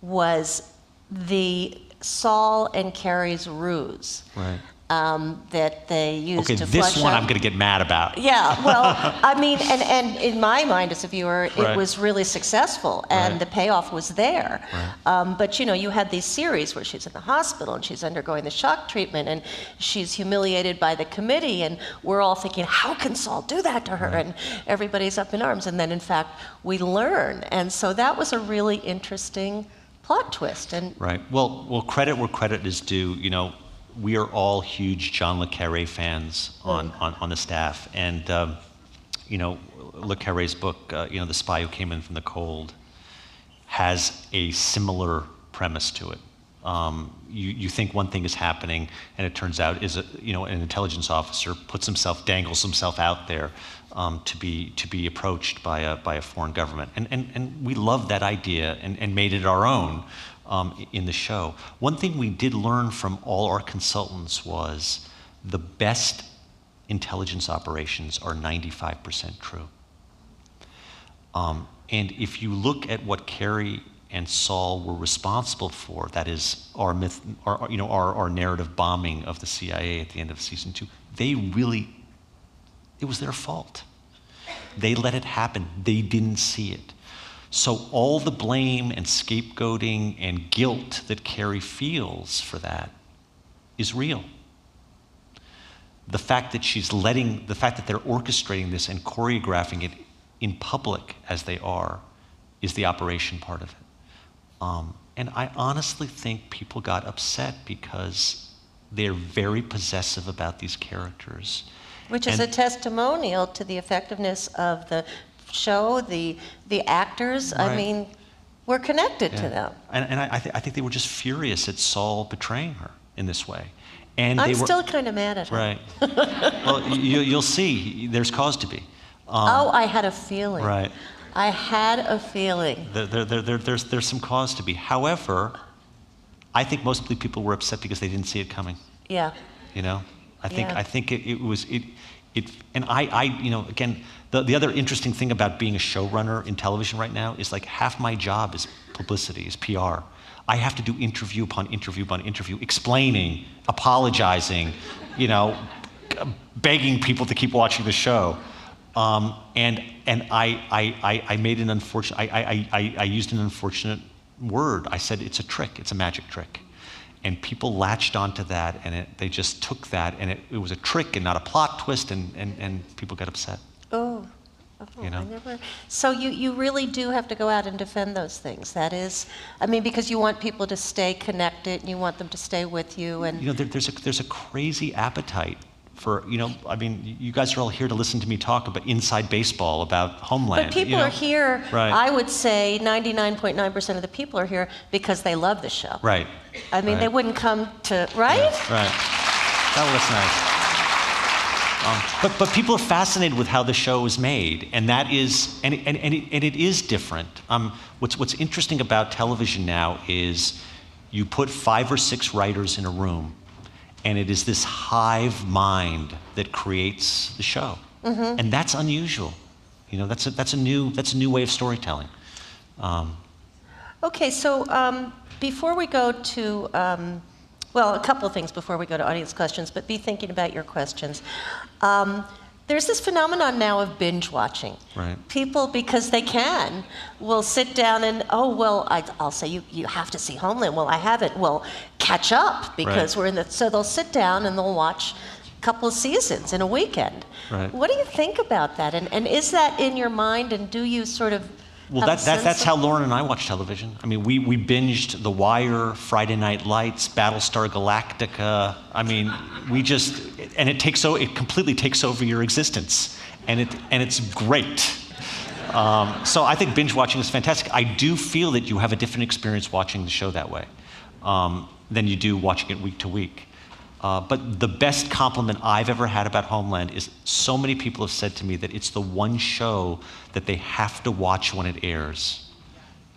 Speaker 2: was the Saul and Carrie's ruse.
Speaker 3: Right.
Speaker 2: That they used to
Speaker 3: this
Speaker 2: flush
Speaker 3: one
Speaker 2: out.
Speaker 3: I'm going to get mad about.
Speaker 2: Yeah, well, I mean, and in my mind as a viewer,
Speaker 3: Right.
Speaker 2: it was really successful, and
Speaker 3: Right.
Speaker 2: the payoff was there.
Speaker 3: Right.
Speaker 2: But you know, you had these series where she's in the hospital and she's undergoing the shock treatment, and she's humiliated by the committee, and we're all thinking, how can Saul do that to her?
Speaker 3: Right.
Speaker 2: And everybody's up in arms, and then in fact we learn, and so that was a really interesting plot twist. And
Speaker 3: Right. Well, credit where credit is due. You know, we are all huge John le Carré fans on the staff, and you know, le Carré's book, you know, The Spy Who Came In From the Cold, has a similar premise to it. You think one thing is happening, and it turns out an intelligence officer dangles himself out there to be approached by a foreign government, and we loved that idea and made it our own. In the show. One thing we did learn from all our consultants was the best intelligence operations are 95% true. And if you look at what Carrie and Saul were responsible for, that is our narrative bombing of the CIA at the end of season 2, it was their fault. They let it happen. They didn't see it. So all the blame and scapegoating and guilt that Carrie feels for that is real. The fact that they're orchestrating this and choreographing it in public as they are is the operation part of it. And I honestly think people got upset because they're very possessive about these characters.
Speaker 2: Which is a testimonial to the effectiveness of the show, the actors.
Speaker 3: Right.
Speaker 2: I mean, we're connected to them.
Speaker 3: And I think they were just furious at Saul betraying her in this way. And
Speaker 2: I'm still kind of mad at her.
Speaker 3: Right. Well, you'll see. There's cause to be.
Speaker 2: I had a feeling.
Speaker 3: Right.
Speaker 2: I had a feeling.
Speaker 3: There's some cause to be. However, I think mostly people were upset because they didn't see it coming.
Speaker 2: Yeah.
Speaker 3: You know, I think again, the other interesting thing about being a showrunner in television right now is like half my job is publicity, is PR. I have to do interview upon interview upon interview, explaining, apologizing, begging people to keep watching the show. And I made an unfortunate. I used an unfortunate word. I said it's a trick. It's a magic trick, and people latched onto that, and they just took that, and it was a trick and not a plot twist, and people got upset.
Speaker 2: Oh, I never. So you really do have to go out and defend those things. That is, I mean, because you want people to stay connected, and you want them to stay with you, and
Speaker 3: there's a crazy appetite for, I mean, you guys are all here to listen to me talk about inside baseball, about Homeland.
Speaker 2: But people are here,
Speaker 3: right.
Speaker 2: I would say 99.9% of the people are here because they love the show.
Speaker 3: Right.
Speaker 2: I mean, they wouldn't come to, right?
Speaker 3: Yeah, right. That was nice. But people are fascinated with how the show is made, and that is, and it is different. What's interesting about television now is you put 5 or 6 writers in a room, and it is this hive mind that creates the show, and that's unusual. That's a new way of storytelling.
Speaker 2: Okay, so before we go to, a couple of things before we go to audience questions, but be thinking about your questions. There's this phenomenon now of binge watching.
Speaker 3: Right.
Speaker 2: People, because they can, will sit down and, I'll say, you have to see Homeland. Well, I haven't. Well, catch up, because we're in the, so they'll sit down and they'll watch a couple of seasons in a weekend.
Speaker 3: Right.
Speaker 2: What do you think about that? And is that in your mind, and do you sort of
Speaker 3: Well, that's how Lauren and I watch television. I mean, we binged The Wire, Friday Night Lights, Battlestar Galactica. I mean, it completely takes over your existence, and it's great. So I think binge watching is fantastic. I do feel that you have a different experience watching the show that way than you do watching it week to week. But the best compliment I've ever had about Homeland is so many people have said to me that it's the one show that they have to watch when it airs.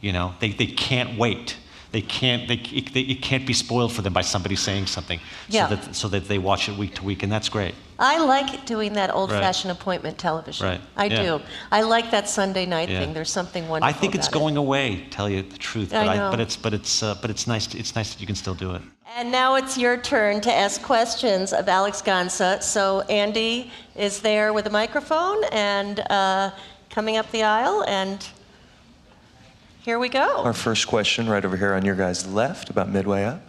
Speaker 3: They can't wait. It can't be spoiled for them by somebody saying something.
Speaker 2: Yeah.
Speaker 3: So that they watch it week to week, and that's great.
Speaker 2: I like doing that old-fashioned appoitment television.
Speaker 3: Right.
Speaker 2: I do. I like that Sunday night thing. There's something wonderful.
Speaker 3: I think it's going away, to tell you the truth.
Speaker 2: I know.
Speaker 3: But it's nice. It's nice that you can still do it.
Speaker 2: And now it's your turn to ask questions of Alex Gansa. So Andy is there with a microphone and coming up the aisle, and here we go.
Speaker 4: Our first question right over here on your guys' left, about midway up.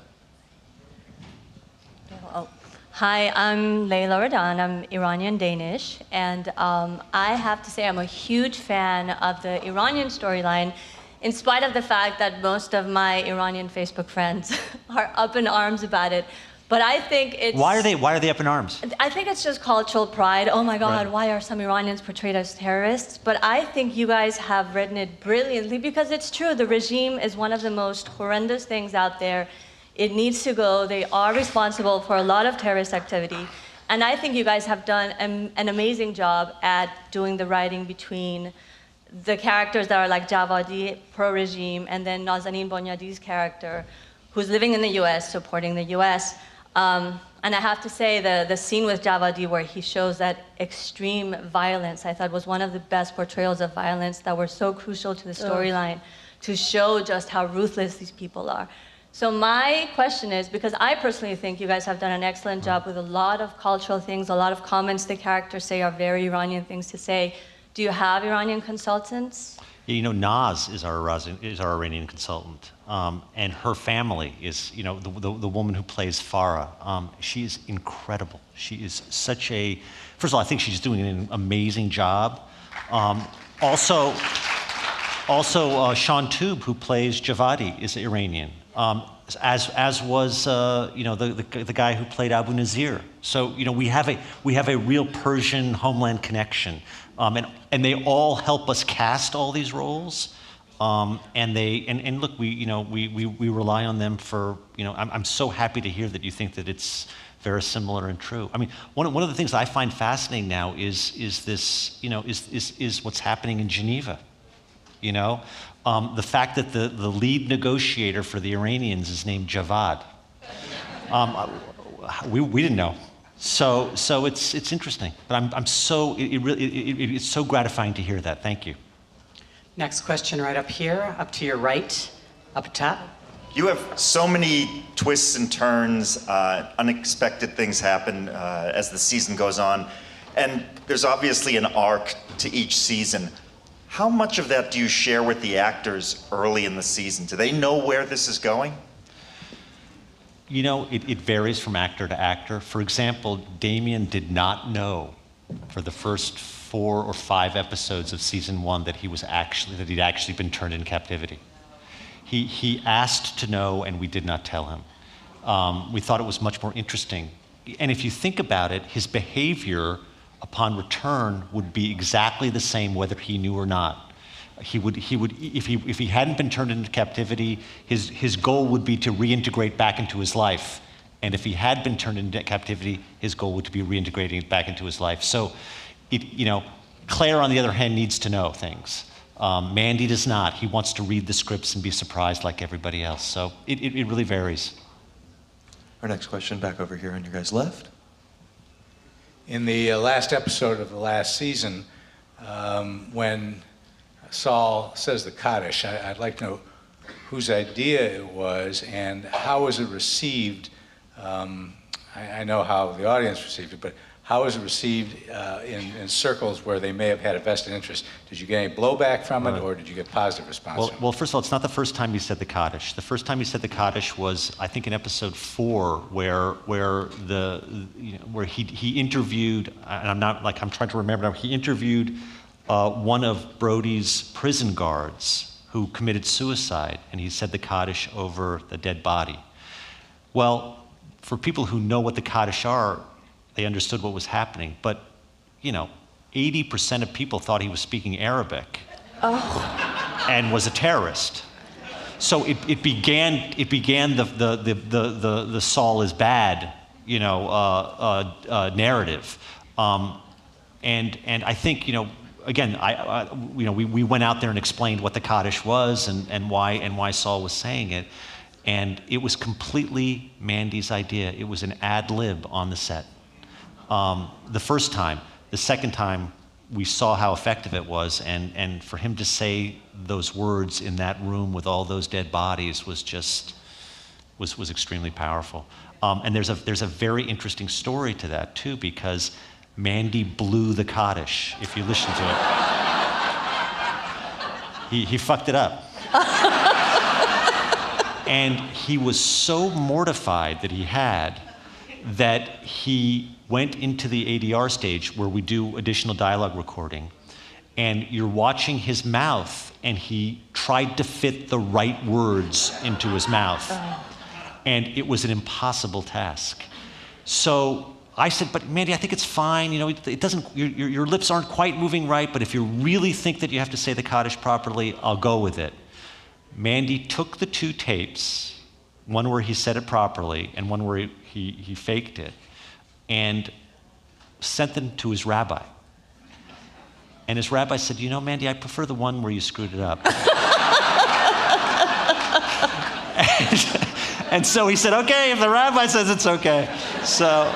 Speaker 5: Hi, I'm Layla Radan. I'm Iranian Danish, and I have to say I'm a huge fan of the Iranian storyline, in spite of the fact that most of my Iranian Facebook friends are up in arms about it. But I think it's...
Speaker 3: Why are they up in arms?
Speaker 5: I think it's just cultural pride. Oh my God,
Speaker 3: Right.
Speaker 5: why are some Iranians portrayed as terrorists? But I think you guys have written it brilliantly, because it's true. The regime is one of the most horrendous things out there. It needs to go. They are responsible for a lot of terrorist activity. And I think you guys have done an amazing job at doing the writing between the characters that are like Javadi, pro-regime, and then Nazanin Bonyadi's character, who's living in the US, supporting the US. And I have to say, the scene with Javadi where he shows that extreme violence, I thought was one of the best portrayals of violence that were so crucial to the storyline, to show just how ruthless these people are. So my question is, because I personally think you guys have done an excellent job with a lot of cultural things, a lot of comments the characters say are very Iranian things to say. Do you have Iranian consultants?
Speaker 3: You know, Naz is our Iranian consultant, and her family is, you know, the woman who plays Farah. She is incredible. She is such a, first of all, I think she's doing an amazing job. Also, Sean Tube, who plays Javadi, is Iranian. As was you know, the guy who played Abu Nazir. So, you know, we have a real Persian Homeland connection, and they all help us cast all these roles. And look, we rely on them for, you know, I'm so happy to hear that you think that it's very similar and true. I mean, one of the things I find fascinating now is this, you know, is what's happening in Geneva. You know, the fact that the lead negotiator for the Iranians is named Javad. We didn't know. So it's interesting. But it's so gratifying to hear that. Thank you.
Speaker 6: Next question right up here, up to your right, up top.
Speaker 7: You have so many twists and turns, unexpected things happen as the season goes on, and there's obviously an arc to each season. How much of that do you share with the actors early in the season? Do they know where this is going?
Speaker 3: You know, it varies from actor to actor. For example, Damien did not know for the first 4 or 5 episodes of season 1 that he'd actually been turned in captivity. He asked to know, and we did not tell him. We thought it was much more interesting. And if you think about it, his behavior upon return would be exactly the same whether he knew or not. He would if he hadn't been turned into captivity, his goal would be to reintegrate back into his life. And if he had been turned into captivity, his goal would be reintegrating back into his life. So, you know, Claire, on the other hand, needs to know things. Mandy does not. He wants to read the scripts and be surprised like everybody else. So it really varies.
Speaker 4: Our next question back over here on your guys' left.
Speaker 8: In the last episode of the last season, when Saul says the Kaddish, I'd like to know whose idea it was and how was it received. I know how the audience received it, but how was it received in circles where they may have had a vested interest? Did you get any blowback from it, or did you get positive response?
Speaker 3: Well, first of all, it's not the first time he said the Kaddish. The first time he said the Kaddish was, I think, in episode 4, where he interviewed, and I'm trying to remember now. He interviewed one of Brody's prison guards who committed suicide, and he said the Kaddish over the dead body. Well, for people who know what the Kaddish are, they understood what was happening, but, you know, 80% of people thought he was speaking Arabic and was a terrorist. So it began the Saul is bad, you know, narrative, and I think, you know, again, we went out there and explained what the Kaddish was and why Saul was saying it, and it was completely Mandy's idea. It was an ad lib on the set. The first time. The second time, we saw how effective it was, and for him to say those words in that room with all those dead bodies was extremely powerful. And there's a very interesting story to that too, because Mandy blew the Kaddish. If you listen to it, he fucked it up. And he was so mortified that he went into the ADR stage where we do additional dialogue recording, and you're watching his mouth, and he tried to fit the right words into his mouth. And it was an impossible task. So I said, but Mandy, I think it's fine. You know, it doesn't, your lips aren't quite moving right, but if you really think that you have to say the Kaddish properly, I'll go with it. Mandy took the 2 tapes, one where he said it properly and one where he faked it, and sent them to his rabbi. And his rabbi said, you know, Mandy, I prefer the one where you screwed it up. and so he said, okay, if the rabbi says it's okay. So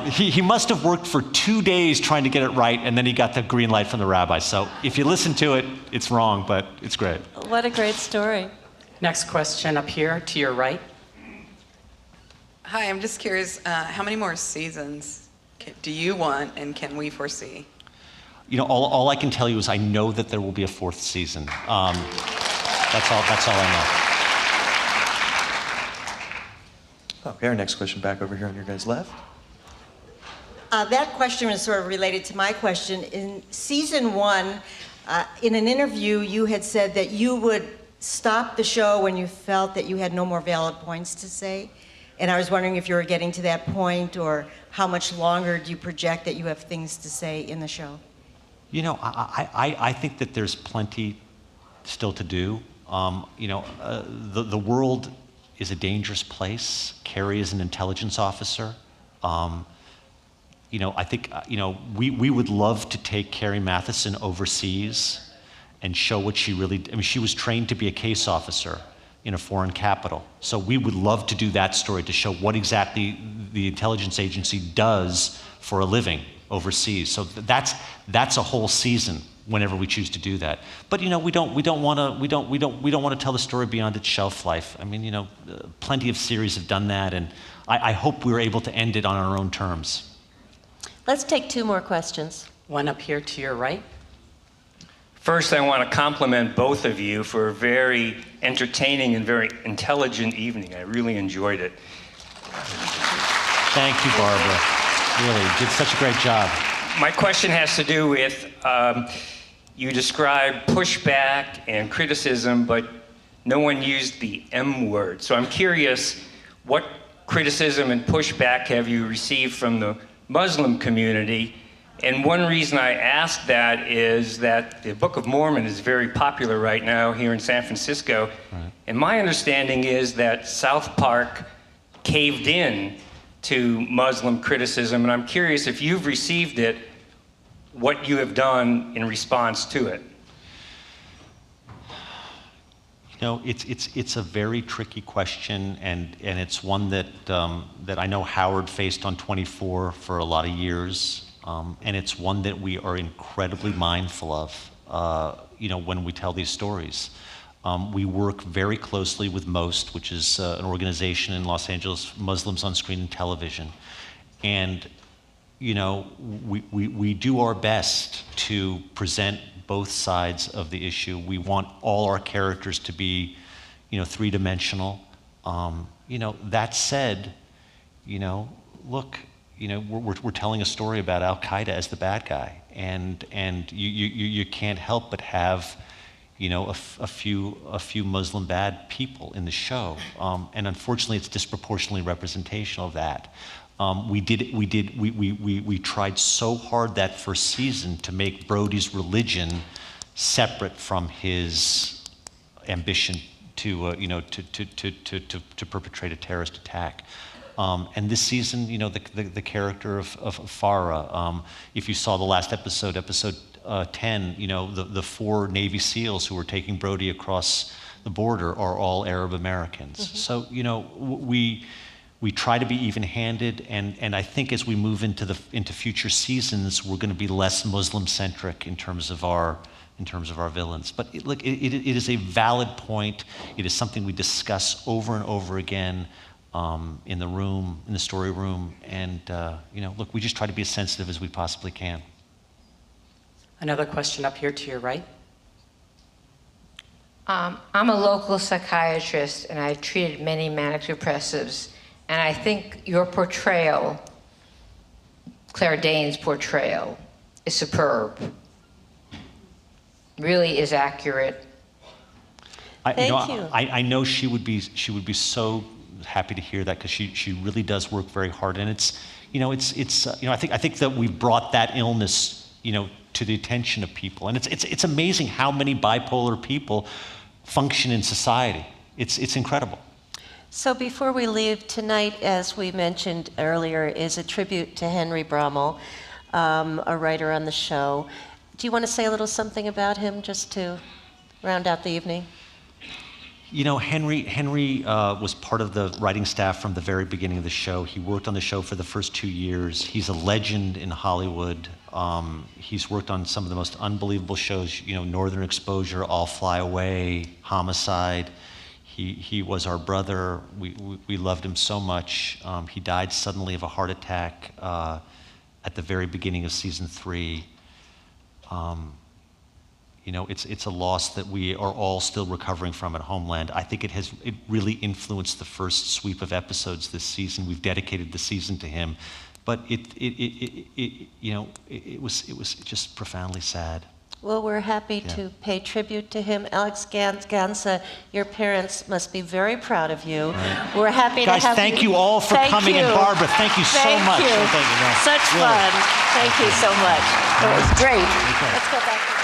Speaker 3: he must have worked for 2 days trying to get it right, and then he got the green light from the rabbi. So if you listen to it, it's wrong, but it's great.
Speaker 2: What a great story.
Speaker 6: Next question up here to your right.
Speaker 9: Hi, I'm just curious, how many more seasons do you want and can we foresee?
Speaker 3: all I can tell you is I know that there will be a fourth season. That's all I know.
Speaker 4: Okay, our next question back over here on your guys' left.
Speaker 10: That question is sort of related to my question. In season 1, in an interview, you had said that you would stop the show when you felt that you had no more valid points to say. And I was wondering if you were getting to that point, or how much longer do you project that you have things to say in the show?
Speaker 3: I think that there's plenty still to do. The world is a dangerous place. Carrie is an intelligence officer. I think, we would love to take Carrie Matheson overseas and show what she really, she was trained to be a case officer in a foreign capital. So we would love to do that story to show what exactly the intelligence agency does for a living overseas. So that's a whole season whenever we choose to do that. But we don't want to tell the story beyond its shelf life. Plenty of series have done that, and I hope we're able to end it on our own terms.
Speaker 2: Let's take 2 more questions.
Speaker 6: One up here to your right.
Speaker 11: First, I want to compliment both of you for a very entertaining and very intelligent evening. I really enjoyed it.
Speaker 3: Thank you, Barbara. Really, you did such a great job.
Speaker 11: My question has to do with, you described pushback and criticism, but no one used the M word. So I'm curious, what criticism and pushback have you received from the Muslim community? And one reason I ask that is that the Book of Mormon is very popular right now here in San Francisco. Right. And my understanding is that South Park caved in to Muslim criticism. And I'm curious if you've received it, what you have done in response to it.
Speaker 3: It's a very tricky question, and it's one that I know Howard faced on 24 for a lot of years. And it's one that we are incredibly mindful of, when we tell these stories. We work very closely with MOST, which is an organization in Los Angeles, Muslims on Screen and Television. And, we do our best to present both sides of the issue. We want all our characters to be, three-dimensional. That said, look, we're telling a story about Al Qaeda as the bad guy, and you can't help but have, a few Muslim bad people in the show, and unfortunately, it's disproportionately representational of that. We tried so hard that first season to make Brody's religion separate from his ambition to perpetrate a terrorist attack. And this season, the character of Farah, if you saw the last episode 10, the 4 Navy SEALs who were taking Brody across the border are all Arab Americans. Mm-hmm. So, we try to be even-handed, and I think as we move into future seasons, we're going to be less Muslim-centric in terms of our villains. But it is a valid point. It is something we discuss over and over again. In the story room, and look, we just try to be as sensitive as we possibly can.
Speaker 6: Another question up here to your right.
Speaker 12: I'm a local psychiatrist, and I've treated many manic depressives, and I think your portrayal, Claire Danes' portrayal, is superb. Really is accurate.
Speaker 2: Thank you.
Speaker 3: I know she would be so happy to hear that, because she really does work very hard, and it's I think that we've brought that illness to the attention of people, and it's amazing how many bipolar people function in society. It's incredible.
Speaker 2: So before we leave, tonight, as we mentioned earlier, is a tribute to Henry Brommel, a writer on the show. Do you want to say a little something about him, just to round out the evening?
Speaker 3: Henry was part of the writing staff from the very beginning of the show. He worked on the show for the first 2 years. He's a legend in Hollywood. He's worked on some of the most unbelievable shows, Northern Exposure, All Fly Away, Homicide. He was our brother. We loved him so much. He died suddenly of a heart attack at the very beginning of season 3. You know, it's a loss that we are all still recovering from at Homeland. I think it really influenced the first sweep of episodes this season. We've dedicated the season to him, but it was just profoundly sad.
Speaker 2: Well, we're happy to pay tribute to him. Alex Gansa, your parents must be very proud of you.
Speaker 3: Right.
Speaker 2: We're happy
Speaker 3: Guys,
Speaker 2: to have
Speaker 3: thank you all for coming, and Barbara, thank you so much.
Speaker 2: Thank you.
Speaker 3: Thank you.
Speaker 2: Such
Speaker 3: Really.
Speaker 2: fun. Thank you so much. It was great.
Speaker 3: Okay.
Speaker 2: Let's go back.